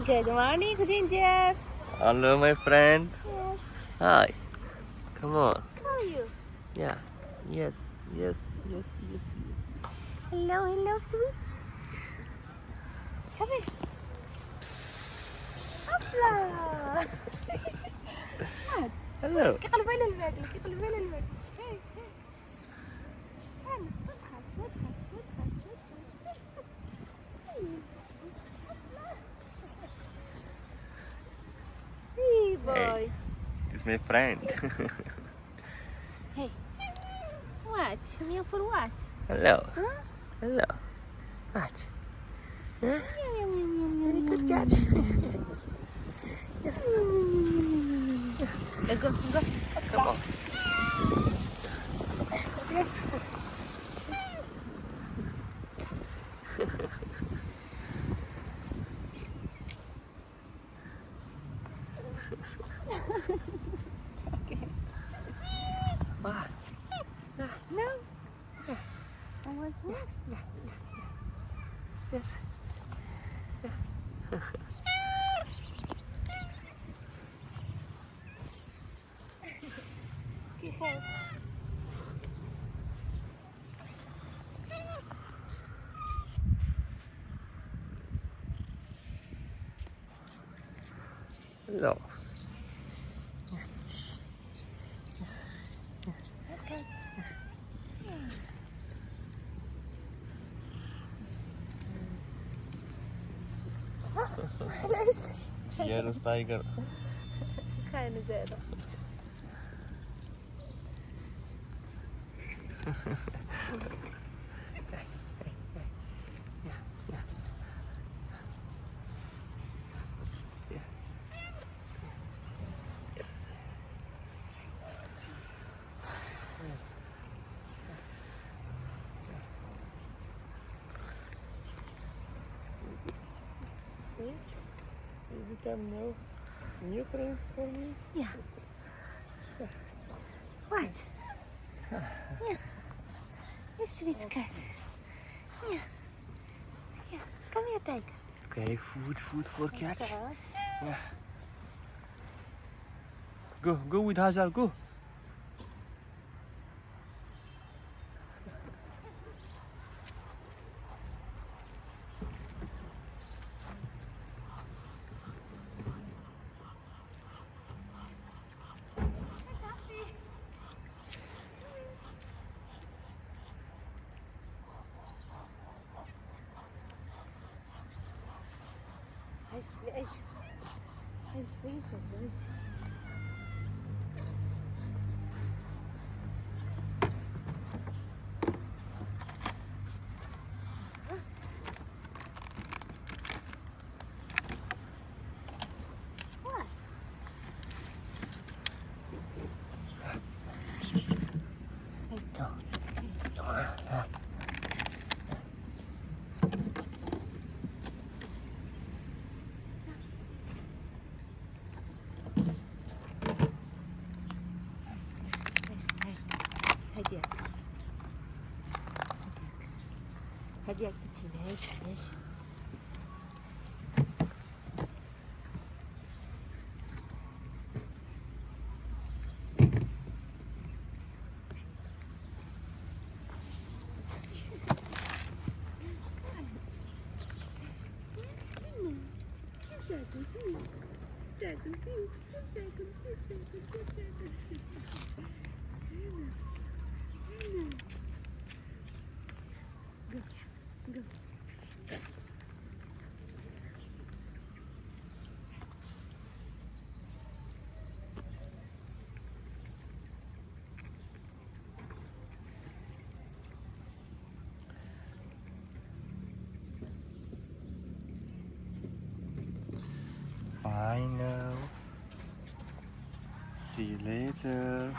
Good morning, Ginger. Hello, my friend. Yes. Hi. Come on. How are you? Yeah. Yes. Yes. Yes. Yes. Yes. Hello, sweets. Come here. Hopla. What? Hello. كيقلبين الماكلة كيقلبين الماكلة. هاي هاي. هاي ما تخافش ما تخافش ما تخافش ما تخافش. Hey boy. Hey. This is my friend. Hey. What? Meow for what? Hello. Huh? Hello. What? Huh? Meow meow meow meow meow. Very good cat. Yes. Go go. Come on. Yes. Okay. Ah. No. I want to. Yes. كيخاف. Hello. Okay. علاش؟ Cheers, tiger. خاينة زيادة. You become now new friend for me. Yeah. What? Yeah. A sweet cat. Yeah. Yeah. Come here, tiger. Okay, food for cat. تعال. Yeah. Go with Hajar, go. ايش بيتك ايش What? Go. هديك هديك تتينا ايش Go. Bye now. See you later.